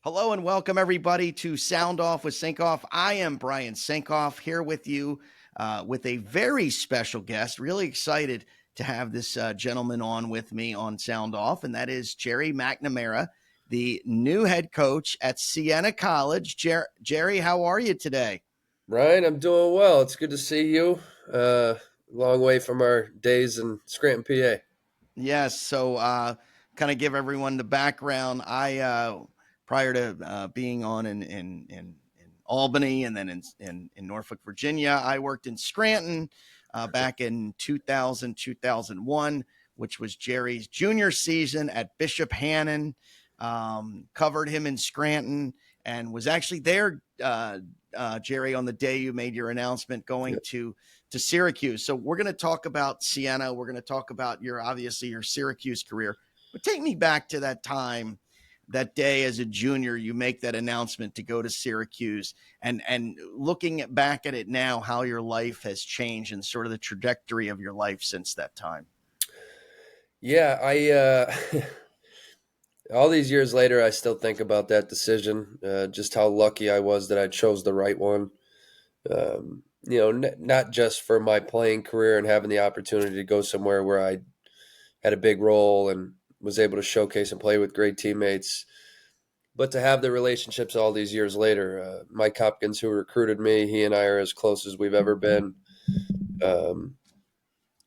Hello and welcome everybody to Sound Off with Sinkoff. I am Brian Sinkoff here with you with a very special guest. Really excited to have this gentleman on with me on Sound Off, and that is Gerry McNamara, the new head coach at Siena College. Gerry, how are you today? Ryan, I'm doing well. It's good to see you. Long way from our days in Scranton, PA. Yes. So, kind of give everyone the background. I prior to being on in Albany and then in Norfolk, Virginia, I worked in Scranton back in 2000 2001, which was Gerry's junior season at Bishop Hannon. Covered him in Scranton and was actually there, Gerry, on the day you made your announcement going Yep. to Syracuse. So we're going to talk about Siena. We're going to talk about obviously your Syracuse career, but take me back to that time, that day as a junior, you make that announcement to go to Syracuse, and looking back at it now, how your life has changed and sort of the trajectory of your life since that time. Yeah, all these years later, I still think about that decision. Just how lucky I was that I chose the right one. Not just for my playing career and having the opportunity to go somewhere where I had a big role and was able to showcase and play with great teammates, but to have the relationships all these years later. Mike Hopkins, who recruited me, he and I are as close as we've ever been. Um,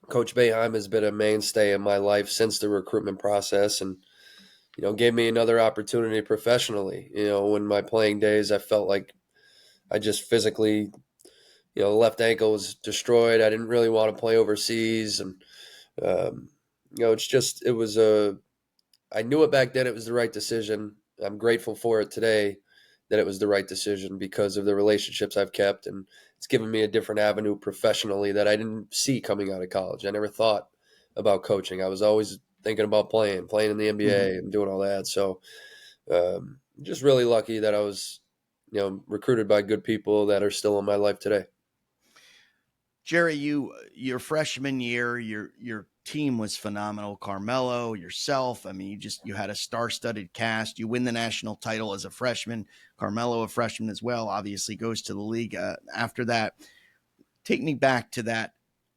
Coach Boeheim has been a mainstay in my life since the recruitment process, and gave me another opportunity professionally. In my playing days, I felt like I just physically, the left ankle was destroyed. I didn't really want to play overseas, and um, it was a. I knew it back then. It was the right decision. I'm grateful for it today that it was the right decision because of the relationships I've kept, and it's given me a different avenue professionally that I didn't see coming out of college. I never thought about coaching. I was always thinking about playing in the NBA Mhm. and doing all that. So, just really lucky that I was, recruited by good people that are still in my life today. Gerry, your freshman year, your team was phenomenal. Carmelo, yourself. I mean, you had a star-studded cast. You win the national title as a freshman. Carmelo, a freshman as well, obviously goes to the league after that. Take me back to that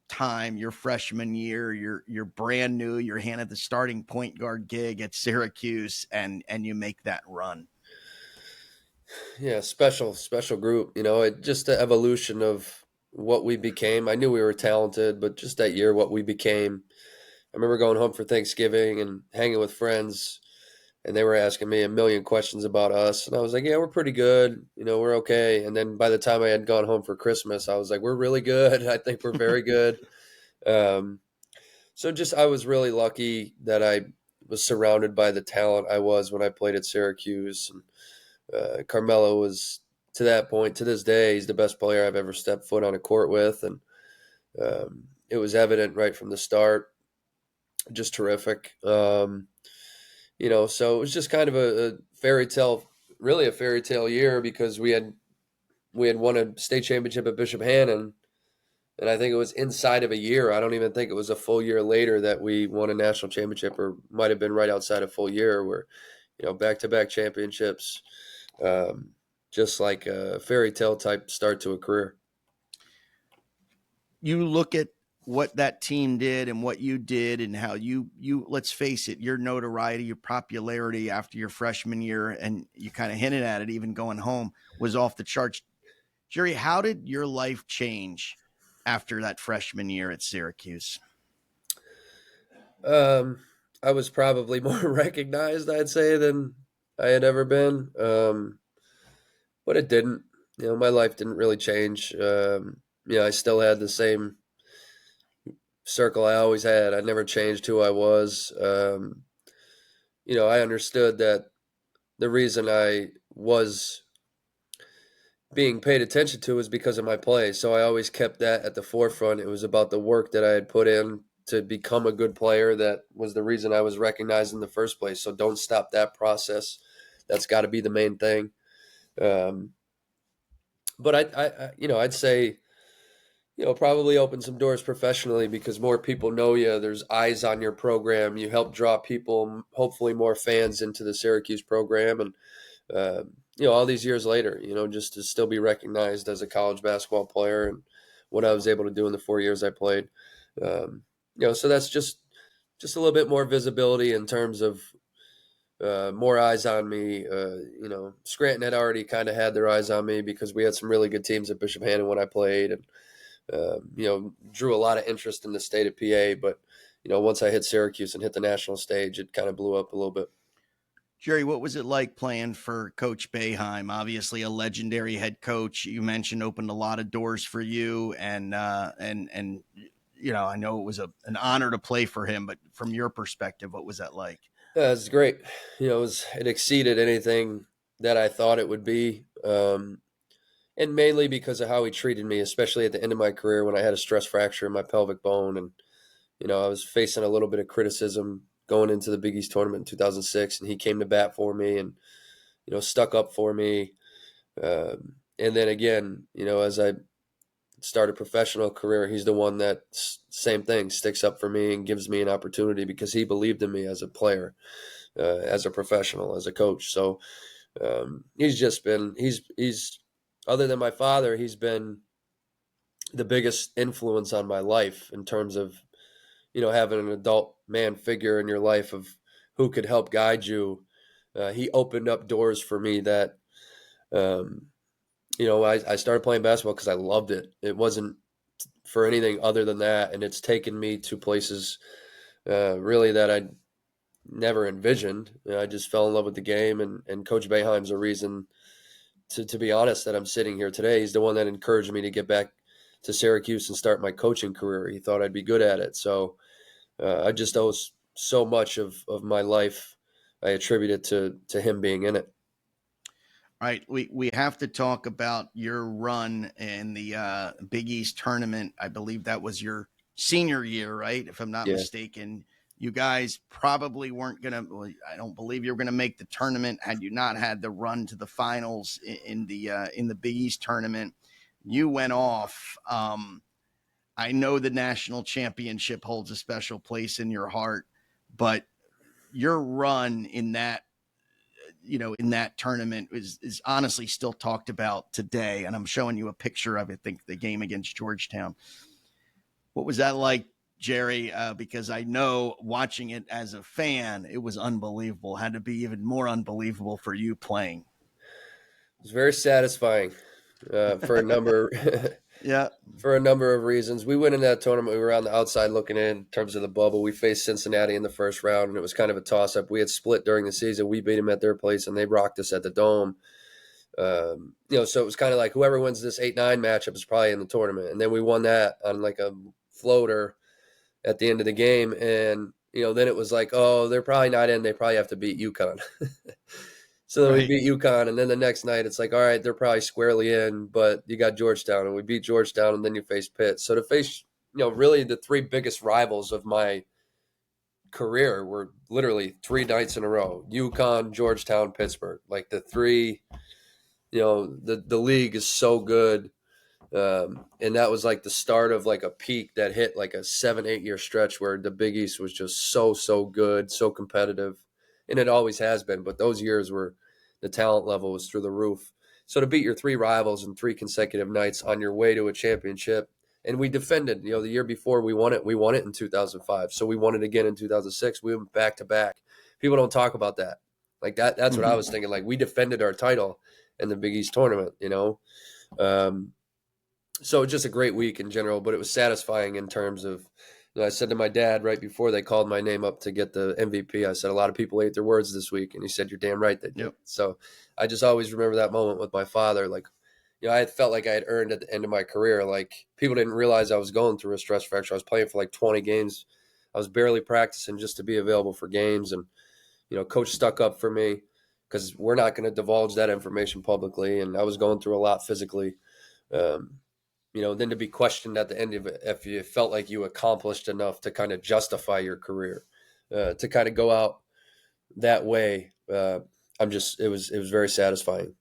time, your freshman year. You're brand new. You're handed the starting point guard gig at Syracuse, and you make that run. Yeah, special group. It just the evolution of what we became. I knew we were talented, but just that year, what we became. I remember going home for Thanksgiving and hanging with friends, and they were asking me a million questions about us, and I was like, "Yeah, we're pretty good. We're okay." And then by the time I had gone home for Christmas, I was like, "We're really good. I think we're very good." Um, so just I was really lucky that I was surrounded by the talent I was when I played at Syracuse. And Carmelo was to that point to this day, he's the best player I've ever stepped foot on a court with, and it was evident right from the start. Just terrific. So it was just kind of a fairy tale, really a fairy tale year because we had won a state championship at Bishop Hannon, and I think it was inside of a year. I don't even think it was a full year later that we won a national championship, or might have been right outside a full year. Where back to back championships, um, just like a fairy tale type start to a career. You look at what that team did and what you did and how you let's face it, your notoriety, your popularity after your freshman year, and you kind of hinted at it even going home, was off the charts. Gerry, how did your life change after that freshman year at Syracuse? Um, I was probably more recognized, I'd say, than I had ever been. But it didn't. My life didn't really change. I still had the same circle I always had. I never changed who I was. I understood that the reason I was being paid attention to was because of my play. So I always kept that at the forefront. It was about the work that I had put in to become a good player that was the reason I was recognized in the first place. So don't stop that process. That's got to be the main thing. Um, but I'd say probably open some doors professionally because more people know you. There's eyes on your program. You help draw people, hopefully more fans into the Syracuse program, and all these years later, just to still be recognized as a college basketball player and what I was able to do in the 4 years I played. So that's just a little bit more visibility in terms of more eyes on me. Scranton had already kind of had their eyes on me because we had some really good teams at Bishop Hannon when I played, and drew a lot of interest in the state of PA. But once I hit Syracuse and hit the national stage, it kind of blew up a little bit. Gerry, what was it like playing for Coach Boeheim? Obviously, a legendary head coach. You mentioned opened a lot of doors for you, and I know it was an honor to play for him. But from your perspective, what was that like? Yeah, it's great. It exceeded anything that I thought it would be, and mainly because of how he treated me, especially at the end of my career when I had a stress fracture in my pelvic bone, and I was facing a little bit of criticism going into the Big East tournament in 2006, and he came to bat for me and stuck up for me. And then again, as I start a professional career, he's the one that same thing sticks up for me and gives me an opportunity because he believed in me as a player, as a professional, as a coach. So he's other than my father, he's been the biggest influence on my life in terms of having an adult man figure in your life of who could help guide you. He opened up doors for me that I started playing basketball because I loved it. It wasn't for anything other than that, and it's taken me to places really that I never envisioned. I just fell in love with the game, and Coach Boeheim's a reason, to be honest, that I'm sitting here today. He's the one that encouraged me to get back to Syracuse and start my coaching career. He thought I'd be good at it. So I just owe so much of my life. I attribute it to him being in it. All right, we have to talk about your run in the Big East tournament. I believe that was your senior year, right? If I'm not Yeah. mistaken. You guys probably weren't going to, well, I don't believe you were going to make the tournament had you not had the run to the finals in the Big East tournament. You went off. I know the national championship holds a special place in your heart, but your run in that tournament is honestly still talked about today. And I'm showing you a picture of, I think, the game against Georgetown. What was that like, Gerry? Because I know watching it as a fan, it was unbelievable. Had to be even more unbelievable for you playing. It was very satisfying for a number Yeah. for a number of reasons. We went in that tournament. We were on the outside looking in terms of the bubble. We faced Cincinnati in the first round, and it was kind of a toss-up. We had split during the season. We beat them at their place, and they rocked us at the Dome. So it was kind of like whoever wins this 8-9 matchup is probably in the tournament. And then we won that on like a floater at the end of the game. And, then it was like, oh, they're probably not in. They probably have to beat UConn. So then we beat UConn, and then the next night it's like, all right, they're probably squarely in, but you got Georgetown, and we beat Georgetown, and then you face Pitt. So to face, really the three biggest rivals of my career were literally 3 nights in a row: UConn, Georgetown, Pittsburgh. Like the three, the league is so good. And that was like the start of like a peak that hit like a 7-8 year stretch where the Big East was just so good, so competitive, and it always has been. But those years were the talent level was through the roof. So to beat your 3 rivals in 3 consecutive nights on your way to a championship, and we defended. The year before we won it in 2005. So we won it again in 2006. We went back to back. People don't talk about that. Like that. That's what I was thinking. Like we defended our title in the Big East tournament. So just a great week in general, but it was satisfying in terms of, I said to my dad right before they called my name up to get the MVP, I said, a lot of people ate their words this week. And he said, you're damn right they did. Yep. So I just always remember that moment with my father. Like, I felt like I had earned at the end of my career. Like people didn't realize I was going through a stress fracture. I was playing for like 20 games. I was barely practicing just to be available for games. And, coach stuck up for me because we're not going to divulge that information publicly. And I was going through a lot physically. Then to be questioned at the end of it, if you felt like you accomplished enough to kind of justify your career, to kind of go out that way, it was very satisfying.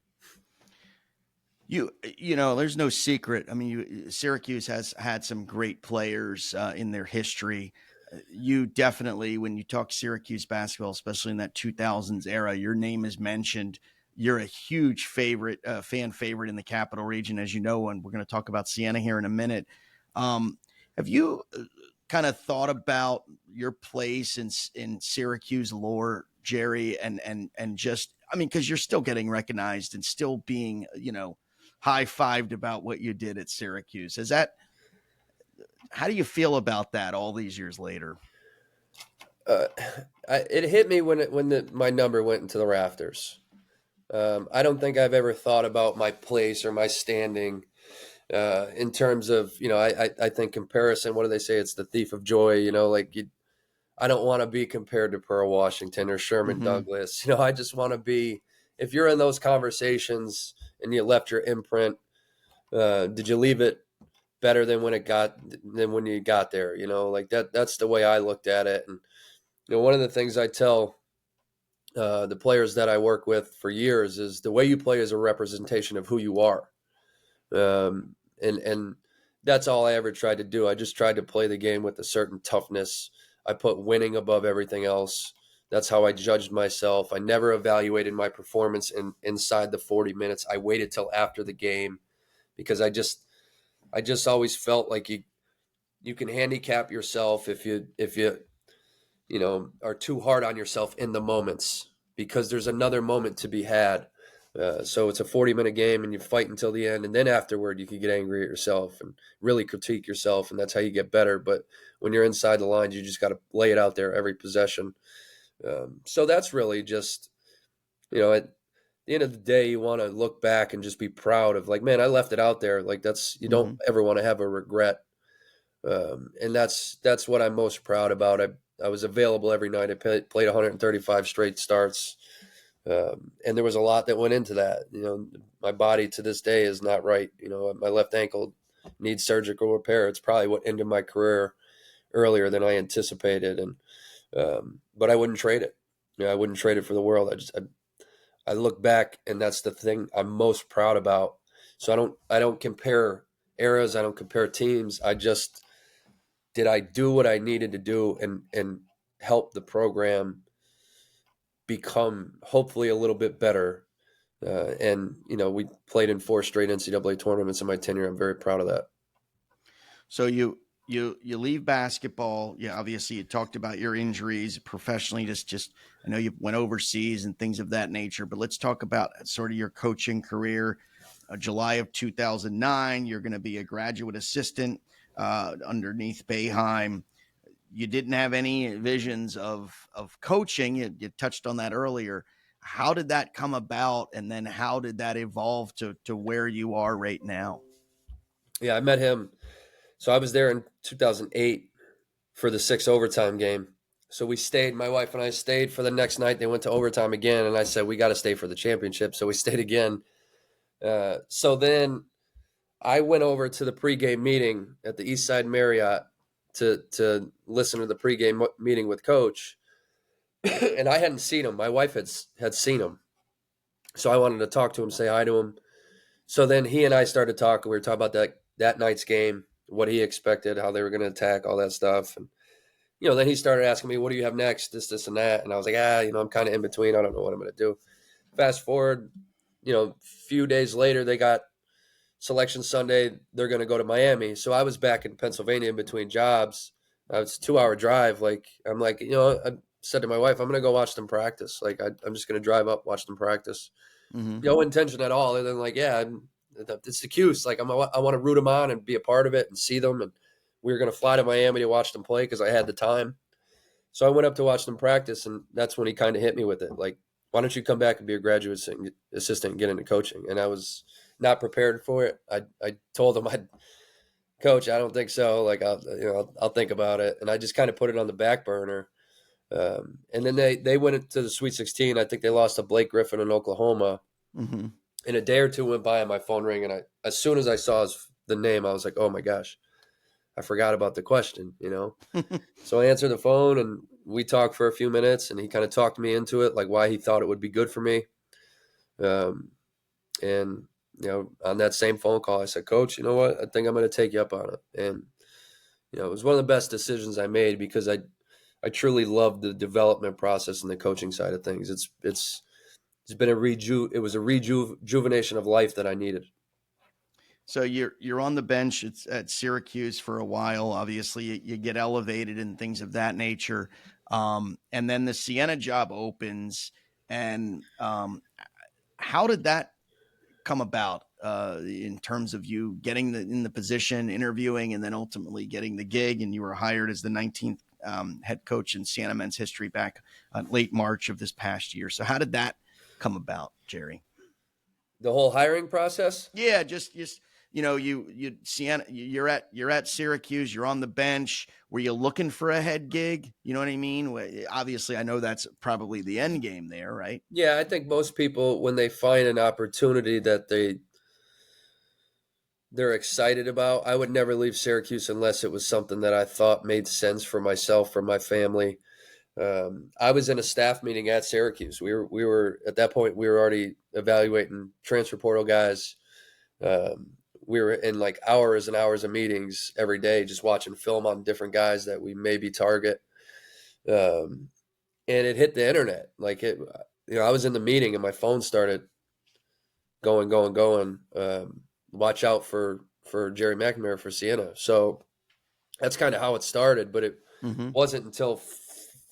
There's no secret. I mean, Syracuse has had some great players in their history. You definitely, when you talk Syracuse basketball, especially in that 2000s era, your name is mentioned. you're a huge fan favorite in the Capital Region, as you know, and we're going to talk about Siena here in a minute. Have you kind of thought about your place in Syracuse lore, Gerry, and just, I mean, because you're still getting recognized and still being, high fived about what you did at Syracuse. How do you feel about that all these years later? Uh, it hit me when my number went into the rafters. I don't think I've ever thought about my place or my standing in terms of, I think comparison. What do they say? It's the thief of joy. I don't want to be compared to Pearl Washington or Sherman Mm-hmm. Douglas. I just want to be. If you're in those conversations and you left your imprint, did you leave it better than when you got there? Like that. That's the way I looked at it. And one of the things I tell the players that I work with for years is the way you play is a representation of who you are. And that's all I ever tried to do. I just tried to play the game with a certain toughness. I put winning above everything else. That's how I judged myself. I never evaluated my performance inside the 40 minutes. I waited till after the game because I just always felt like you can handicap yourself if you are too hard on yourself in the moments because there's another moment to be had. So it's a 40-minute game and you fight until the end. And then afterward, you can get angry at yourself and really critique yourself. And that's how you get better. But when you're inside the lines, you just got to lay it out there every possession. So that's really just, at the end of the day, you want to look back and just be proud of like, man, I left it out there. Like you don't ever want to have a regret. And that's what I'm most proud about. I was available every night. I played 135 straight starts. And there was a lot that went into that. My body to this day is not right. My left ankle needs surgical repair. It's probably what ended my career earlier than I anticipated. And but I wouldn't trade it. I wouldn't trade it for the world. I look back, and that's the thing I'm most proud about. So I don't compare eras. I don't compare teams. Did I do what I needed to do and help the program become hopefully a little bit better. And we played in 4 straight NCAA tournaments in my tenure. I'm very proud of that. So you leave basketball. Yeah, obviously you talked about your injuries professionally. Just I know you went overseas and things of that nature. But let's talk about sort of your coaching career. July of 2009, you're going to be a graduate assistant underneath Boeheim. You didn't have any visions of coaching. You touched on that earlier. How did that come about, and then how did that evolve to where you are right now? Yeah, I met him. So I was there in 2008 for the 6 overtime game. So we stayed, my wife and I stayed for the next night. They went to overtime again, and I said, we got to stay for the championship. So we stayed again. So then I went over to the pregame meeting at the Eastside Marriott to listen to the pregame meeting with Coach. And I hadn't seen him. My wife had seen him. So I wanted to talk to him, say hi to him. So then he and I started talking. We were talking about that night's game, what he expected, how they were going to attack, all that stuff. And, then he started asking me, what do you have next? This, and that. And I was like, I'm kind of in between. I don't know what I'm going to do. Fast forward, few days later, they got Selection Sunday. They're going to go to Miami. So I was back in Pennsylvania in between jobs. It's a 2-hour drive. I'm like, I said to my wife, I'm going to go watch them practice. I'm just going to drive up, watch them practice. Mm-hmm. No intention at all. Other than it's the Cuse. I want to root them on and be a part of it and see them. And we were going to fly to Miami to watch them play because I had the time. So I went up to watch them practice, and that's when he kind of hit me with it. Like, why don't you come back and be a graduate assistant and get into coaching? And I was not prepared for it. I told him, Coach, I don't think so. I'll think about it. And I just kind of put it on the back burner. And then they went into the Sweet 16. I think they lost to Blake Griffin in Oklahoma. Mm-hmm. And a day or two went by and my phone rang. And as soon as I saw the name, I was like, oh my gosh, I forgot about the question, So I answered the phone and we talked for a few minutes and he kind of talked me into it, like why he thought it would be good for me. And, on that same phone call, I said, Coach, you know what? I think I'm going to take you up on it. And, it was one of the best decisions I made because I truly love the development process and the coaching side of things. It's it's been it was a rejuvenation of life that I needed. So you're on the bench at Syracuse for a while. Obviously, you get elevated and things of that nature, and then the Siena job opens. And how did that come about in terms of you getting in the position, interviewing, and then ultimately getting the gig? And you were hired as the 19th head coach in Siena men's history back late March of this past year. So how did that come about, Gerry? The whole hiring process? Yeah, just Siena, you're at Syracuse, you're on the bench. Were you looking for a head gig? You know what I mean? Obviously, I know that's probably the end game there, right? Yeah, I think most people, when they find an opportunity that they're excited about, I would never leave Syracuse unless it was something that I thought made sense for myself, for my family. I was in a staff meeting at Syracuse. We were at that point, we were already evaluating transfer portal guys. We were in like hours and hours of meetings every day, just watching film on different guys that we maybe target. Um, and it hit the internet. I was in the meeting and my phone started going. Watch out for Gerry McNamara for Siena. So that's kind of how it started. But it Mm-hmm. wasn't until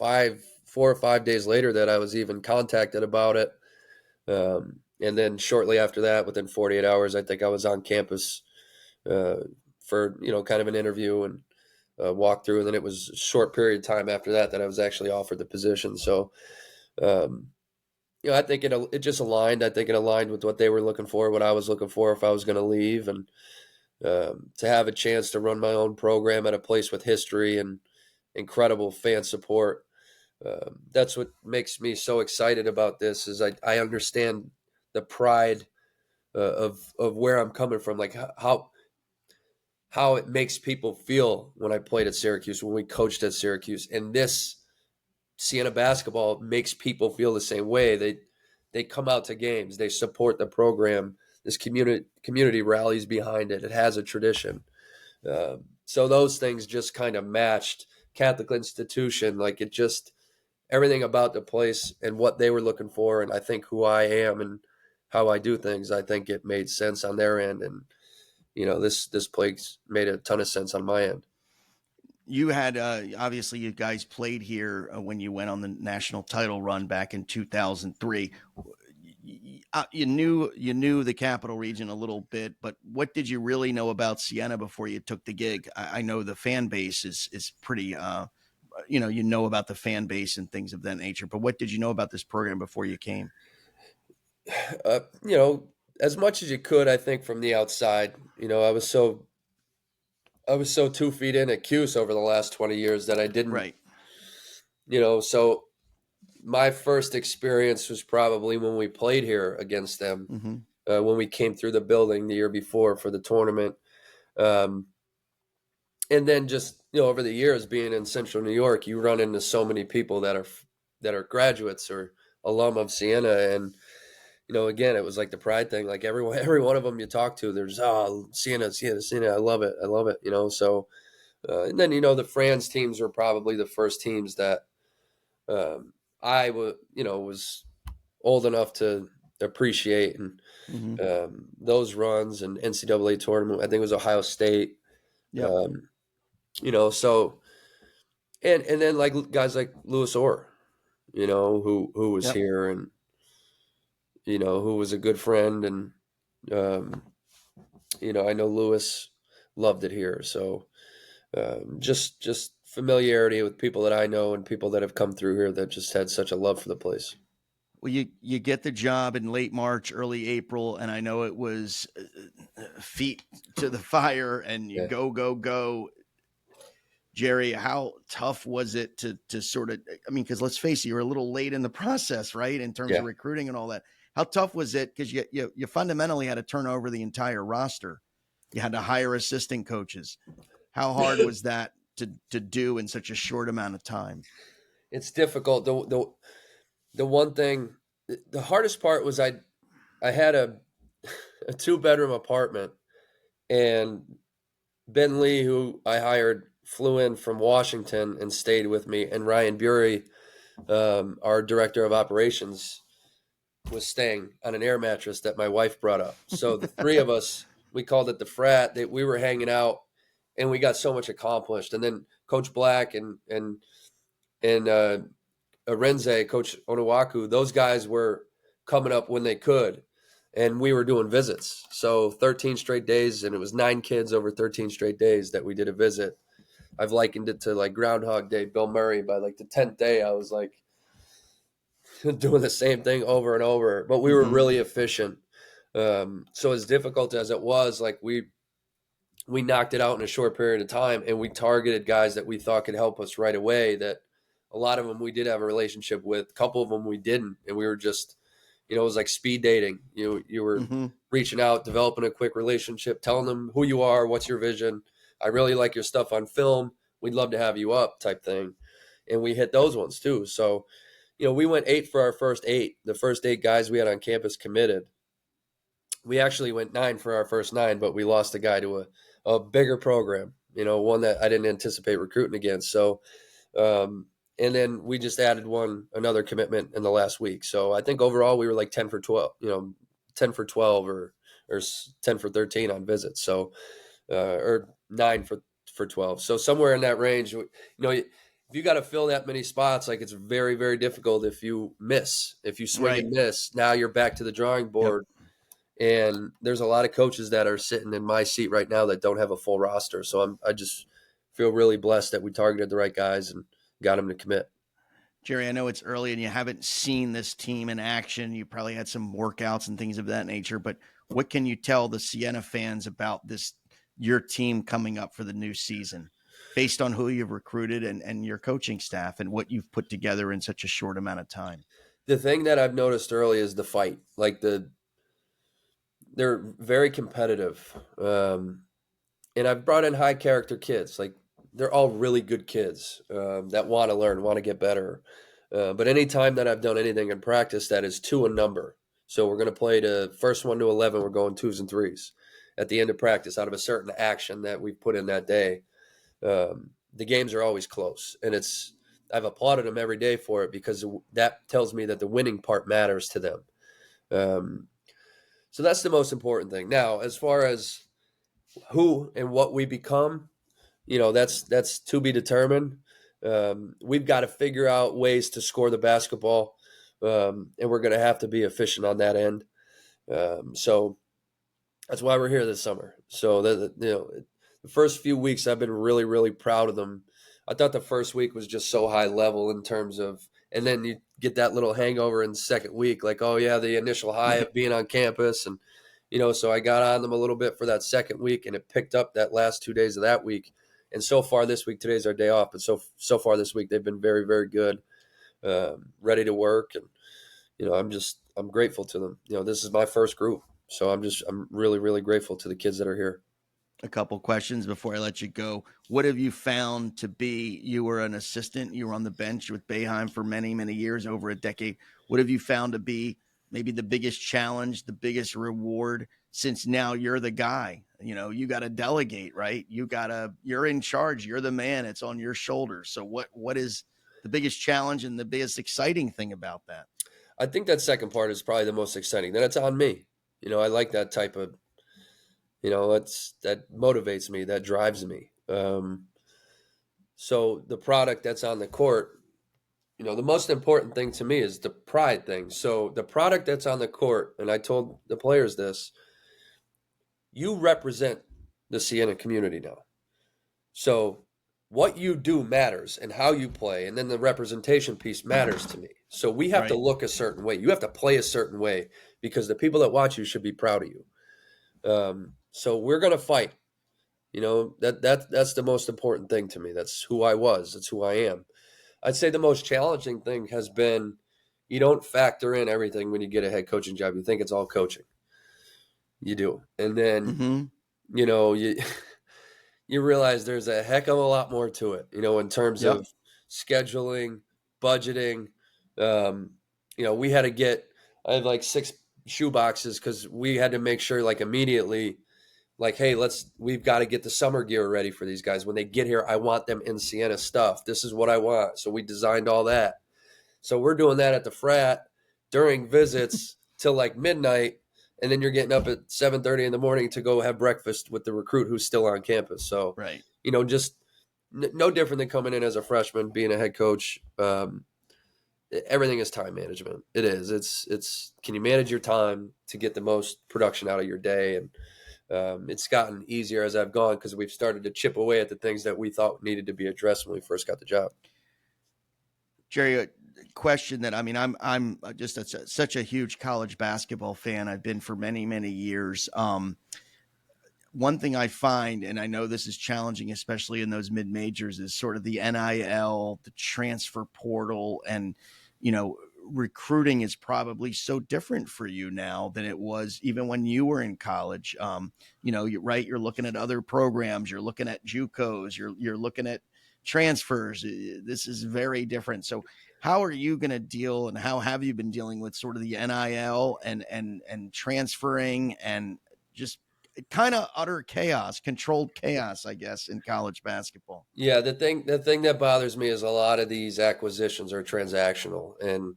4 or 5 days later that I was even contacted about it. And then shortly after that, within 48 hours, I think I was on campus uh, for kind of an interview and walk through. And then it was a short period of time after that I was actually offered the position. So um, I think it just aligned. I think it aligned with what they were looking for, what I was looking for if I was going to leave, and to have a chance to run my own program at a place with history and incredible fan support. That's what makes me so excited about this. Is I understand the pride of where I'm coming from, like how it makes people feel when I played at Syracuse, when we coached at Syracuse, and this Siena basketball makes people feel the same way. They come out to games, they support the program. This community rallies behind it. It has a tradition. So those things just kind of matched. Catholic institution, like it just everything about the place and what they were looking for, and I think who I am and how I do things. I think it made sense on their end, and this place made a ton of sense on my end. You had obviously you guys played here when you went on the national title run back in 2003. You knew the capital region a little bit, but what did you really know about Siena before you took the gig? I know the fan base is pretty you know about the fan base and things of that nature, but what did you know about this program before you came? Uh, you know, as much as you could, I think from the outside. I was so 2 feet in at Cuse over the last 20 years that I didn't. Right. So my first experience was probably when we played here against them, Mm-hmm. when we came through the building the year before for the tournament. Um, and then just over the years being in Central New York, you run into so many people that are graduates or alum of Siena, and again, it was like the pride thing. Like every one of them you talk to, there's Siena, Siena, Siena. I love it, I love it. So and then the Franz teams were probably the first teams that I was old enough to appreciate, and Mm-hmm. those runs and NCAA tournament. I think it was Ohio State. Yep. Um, so and then like guys like Louis Orr, who was Yep. here, and who was a good friend, and um, I know Louis loved it here. So just familiarity with people that I know and people that have come through here that just had such a love for the place. Well, you get the job in late March, early April, and I know it was feet to the fire, and you Yeah, go. Gerry, how tough was it to sort of? I mean, because let's face it, you're a little late in the process, right, in terms of yeah. recruiting and all that. How tough was it? Because you fundamentally had to turn over the entire roster. You had to hire assistant coaches. How hard was that to do in such a short amount of time? It's difficult. The one thing, the hardest part was I had a 2 bedroom apartment, and Ben Lee, who I hired, flew in from Washington and stayed with me, and Ryan Bury, our director of operations, was staying on an air mattress that my wife brought up. So the three of us, we called it the frat. That we were hanging out, and we got so much accomplished. And then Coach Black and Arenze, Coach Onawaku, those guys were coming up when they could, and we were doing visits. So 13 straight days, and it was 9 kids over 13 straight days that we did a visit. I've likened it to like Groundhog Day, Bill Murray. By like the 10th day, I was like doing the same thing over and over, but we were really efficient. So as difficult as it was, like we knocked it out in a short period of time, and we targeted guys that we thought could help us right away. That a lot of them we did have a relationship with, a couple of them we didn't, and we were just, it was like speed dating. You were reaching out, developing a quick relationship, telling them who you are, what's your vision. I really like your stuff on film. We'd love to have you up, type thing. And we hit those ones too. So, we went 8 for our first 8. The first 8 guys we had on campus committed. We actually went 9 for our first 9, but we lost a guy to a bigger program, one that I didn't anticipate recruiting against. So, and then we just added another commitment in the last week. So I think overall we were like 10 for 12, 10 for 12 or 10 for 13 on visits. So, or 9 for 12. So somewhere in that range, if you got to fill that many spots, like it's very, very difficult if you swing and miss, now you're back to the drawing board. Yep. And there's a lot of coaches that are sitting in my seat right now that don't have a full roster. So I just feel really blessed that we targeted the right guys and got them to commit. Gerry, I know it's early and you haven't seen this team in action. You probably had some workouts and things of that nature, but what can you tell the Siena fans about your team coming up for the new season based on who you've recruited and your coaching staff and what you've put together in such a short amount of time? The thing that I've noticed early is the fight. Like they're very competitive. And I've brought in high character kids. Like they're all really good kids that want to learn, want to get better. But anytime that I've done anything in practice that is 2 a number, so we're going to play the first 1 to 11, we're going 2s and 3s at the end of practice out of a certain action that we've put in that day. The games are always close, and I've applauded them every day for it because that tells me that the winning part matters to them. So that's the most important thing. Now, as far as who and what we become, that's to be determined. We've got to figure out ways to score the basketball, and we're going to have to be efficient on that end. So that's why we're here this summer. So the first few weeks I've been really, really proud of them. I thought the first week was just so high level in terms of, and then you get that little hangover in the second week, like, oh yeah, the initial high of being on campus. And, so I got on them a little bit for that second week, and it picked up that last 2 days of that week. And so far this week, today's our day off, but so far this week, they've been very, very good, ready to work. And, I'm grateful to them. This is my first group. So I'm really, really grateful to the kids that are here. A couple questions before I let you go. What have you found to be, you were an assistant, you were on the bench with Boeheim for many, many years, over a decade. What have you found to be maybe the biggest challenge, the biggest reward, since now you're the guy? You got to delegate, right? You're in charge. You're the man. It's on your shoulders. So what is the biggest challenge and the biggest exciting thing about that? I think that second part is probably the most exciting. Then it's on me. I like that type of, that motivates me, that drives me. So the product that's on the court, the most important thing to me is the pride thing. So the product that's on the court, and I told the players this, you represent the Siena community now. So what you do matters and how you play, and then the representation piece matters to me. So we have to look a certain way. You have to play a certain way because the people that watch you should be proud of you. So we're going to fight. That's the most important thing to me. That's who I was. That's who I am. I'd say the most challenging thing has been you don't factor in everything when you get a head coaching job. You think it's all coaching. You do. And then, you realize there's a heck of a lot more to it, in terms of scheduling, budgeting. We had I had like 6 shoe boxes because we had to make sure like immediately, like, hey, we've got to get the summer gear ready for these guys. When they get here, I want them in Siena stuff. This is what I want. So we designed all that. So we're doing that at the frat. during visits till like midnight, and then you're getting up at 7:30 in the morning to go have breakfast with the recruit who's still on campus. So, Right. just no different than coming in as a freshman, being a head coach. Everything is time management. It is. It's. Can you manage your time to get the most production out of your day? And it's gotten easier as I've gone because we've started to chip away at the things that we thought needed to be addressed when we first got the job. Jerry, a question that I'm just such a huge college basketball fan. I've been for many years. One thing I find, and I know this is challenging, especially in those mid majors, is sort of the NIL, the transfer portal, and recruiting is probably so different for you now than it was even when you were in college. You're right. You're looking at other programs. You're looking at JUCOs. You're looking at transfers. This is very different. So, how are you going to deal, and how have you been dealing with sort of the NIL and transferring and just kind of utter chaos, controlled chaos, I guess, in college basketball? Yeah, the thing that bothers me is a lot of these acquisitions are transactional, and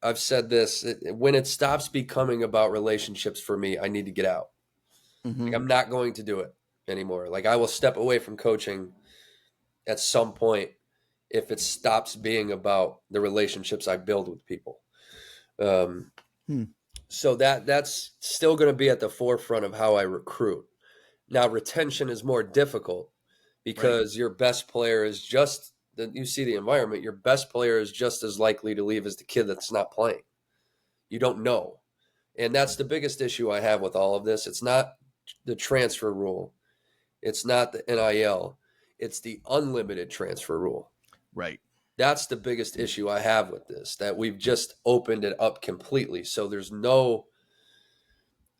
I've said this, when it stops becoming about relationships for me, I need to get out. Like, Mm-hmm. I'm not going to do it anymore. Like, I will step away from coaching at some point if it stops being about the relationships I build with people. Um, Hmm. so that's still going to be at the forefront of how I recruit. Now, retention is more difficult Right. because your best player is just you see the environment. Your best player is just as likely to leave as the kid that's not playing. You don't know. And that's the biggest issue I have with all of this. It's not the transfer rule. It's not the NIL. It's the unlimited transfer rule. Right. That's the biggest issue I have with this, that we've just opened it up completely. So there's no,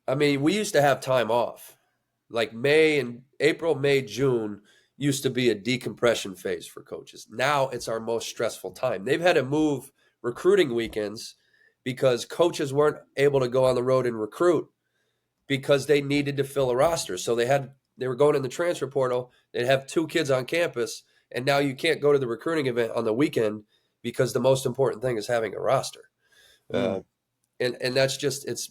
I mean, we used to have time off. Like April, May, June used to be a decompression phase for coaches. Now it's our most stressful time. They've had to move recruiting weekends because coaches weren't able to go on the road and recruit because they needed to fill a roster. So they were going in the transfer portal. They'd have 2 kids on campus, and now you can't go to the recruiting event on the weekend because the most important thing is having a roster. Uh, Mm. and that's just it's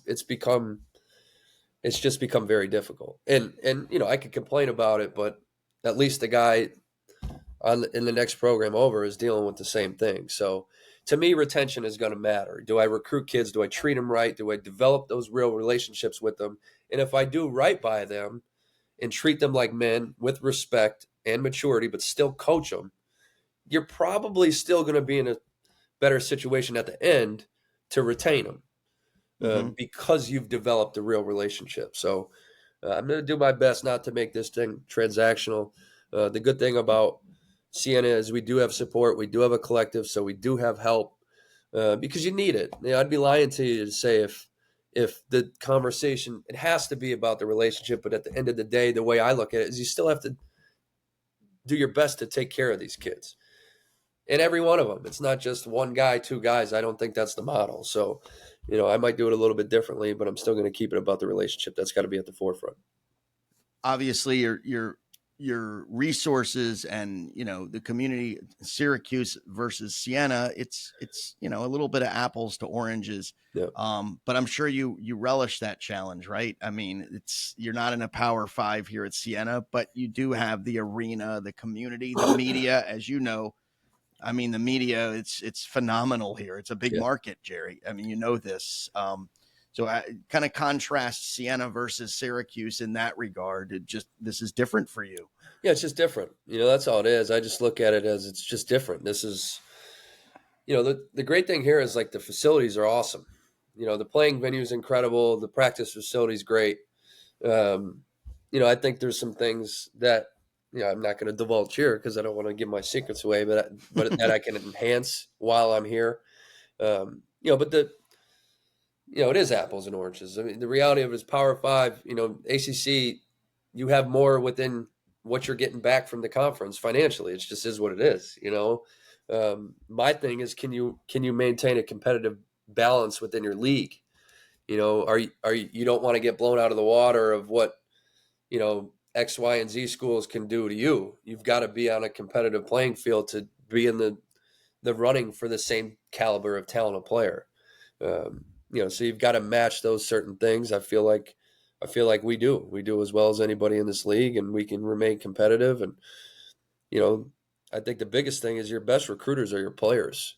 just become very difficult. And I could complain about it, but at least the guy in the next program over is dealing with the same thing. So to me, retention is going to matter. Do I recruit kids? Do I treat them right? Do I develop those real relationships with them? And if I do right by them and treat them like men with respect and maturity, but still coach them, you're probably still going to be in a better situation at the end to retain them Mm-hmm. because you've developed a real relationship. So I'm going to do my best not to make this thing transactional. The good thing about Siena is we do have support. We do have a collective, so we do have help because you need it. I'd be lying to you to say if the conversation, it has to be about the relationship, but at the end of the day, the way I look at it is you still have to do your best to take care of these kids. And every one of them. It's not just one guy, 2 guys. I don't think that's the model. So, I might do it a little bit differently, but I'm still going to keep it about the relationship. That's got to be at the forefront. Obviously, your resources and the community, Syracuse versus Siena, it's a little bit of apples to oranges. Yeah. But I'm sure you relish that challenge, right? I mean, you're not in a Power Five here at Siena, but you do have the arena, the community, the media, as you know. I mean, the media, it's phenomenal here. It's a big Yeah. market, Jerry. I mean, you know this. So I kind of contrast Siena versus Syracuse in that regard. This is different for you. Yeah, it's just different. That's all it is. I just look at it as it's just different. This is, the great thing here is like the facilities are awesome. The playing venue is incredible. The practice facility is great. Um, I think there's some things that I'm not going to divulge here because I don't want to give my secrets away, but that I can enhance while I'm here. But it is apples and oranges. I mean, the reality of it is Power Five. ACC, you have more within what you're getting back from the conference financially. It just is what it is. My thing is, can you maintain a competitive balance within your league? You don't want to get blown out of the water of what X, Y, and Z schools can do to you. You've got to be on a competitive playing field to be in the the running for the same caliber of talent of player. So you've got to match those certain things. I feel like we do as well as anybody in this league, and we can remain competitive. And I think the biggest thing is your best recruiters are your players.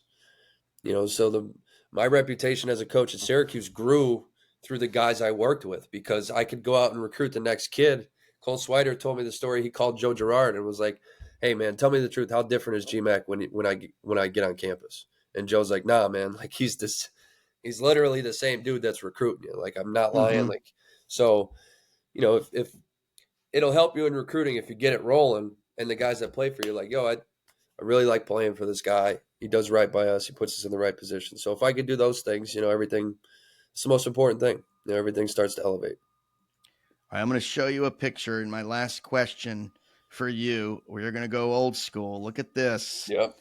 So my reputation as a coach at Syracuse grew through the guys I worked with, because I could go out and recruit the next kid. Cole Swider told me the story. He called Joe Girard and was like, "Hey man, tell me the truth. How different is GMAC when I get on campus?" And Joe's like, "Nah, man. Like he's literally the same dude that's recruiting you. Like I'm not lying." Mm-hmm. Like so, if it'll help you in recruiting if you get it rolling, and the guys that play for you, like, yo, I really like playing for this guy. He does right by us. He puts us in the right position. So if I could do those things, everything, it's the most important thing. Everything starts to elevate. All right, I'm going to show you a picture in my last question for you. We're going to go old school. Look at this. Yep.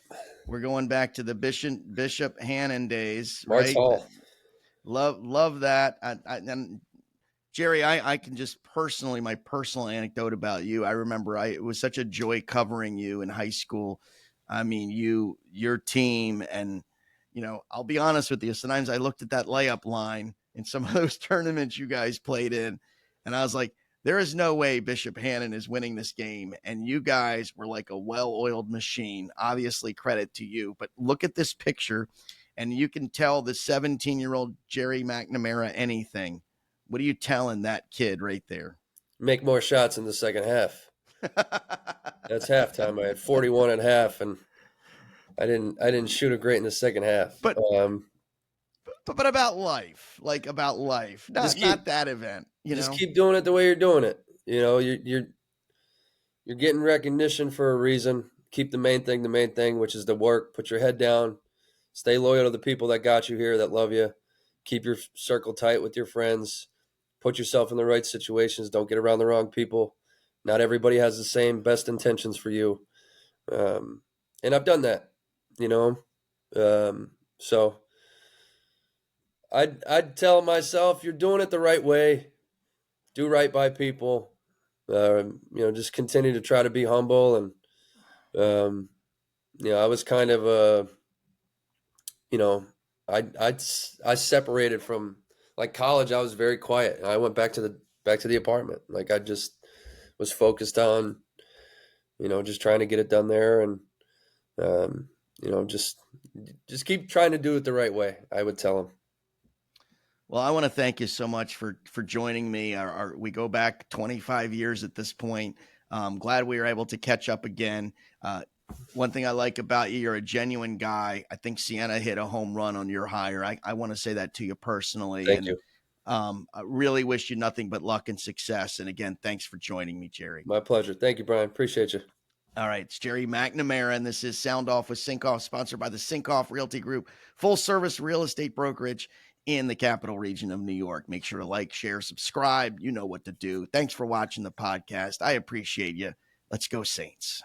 We're going back to the Bishop Hannon days, Mart's right? Hall. Love that. And Gerry, I can just personally, my personal anecdote about you. I remember it was such a joy covering you in high school. I mean, your team, and I'll be honest with you. Sometimes I looked at that layup line in some of those tournaments you guys played in, and I was like, there is no way Bishop Hannon is winning this game. And you guys were like a well-oiled machine. Obviously, credit to you. But look at this picture, and you can tell the 17-year-old Gerry McNamara anything. What are you telling that kid right there? Make more shots in the second half. That's halftime. I had 41 and a half, and I didn't shoot it great in the second half. But about life, not that event. Just keep doing it the way you're doing it. You're getting recognition for a reason. Keep the main thing, which is the work. Put your head down. Stay loyal to the people that got you here, that love you. Keep your circle tight with your friends. Put yourself in the right situations. Don't get around the wrong people. Not everybody has the same best intentions for you. And I've done that, So I'd tell myself, you're doing it the right way. Do right by people. Just continue to try to be humble. And, I was kind of I separated from, like, college. I was very quiet. I went back to the apartment. Like, I just was focused on, just trying to get it done there. And, just keep trying to do it the right way, I would tell them. Well, I want to thank you so much for joining me. We go back 25 years at this point. Glad we were able to catch up again. One thing I like about you, you're a genuine guy. I think Siena hit a home run on your hire. I want to say that to you personally. Thank you. I really wish you nothing but luck and success. And again, thanks for joining me, Gerry. My pleasure. Thank you, Brian. Appreciate you. All right, it's Gerry McNamara, and this is Sound Off with Sinkoff, sponsored by the Sinkoff Realty Group, full-service real estate brokerage in the capital region of New York. Make sure to like, share, subscribe. You know what to do. Thanks for watching the podcast. I appreciate you. Let's go Saints.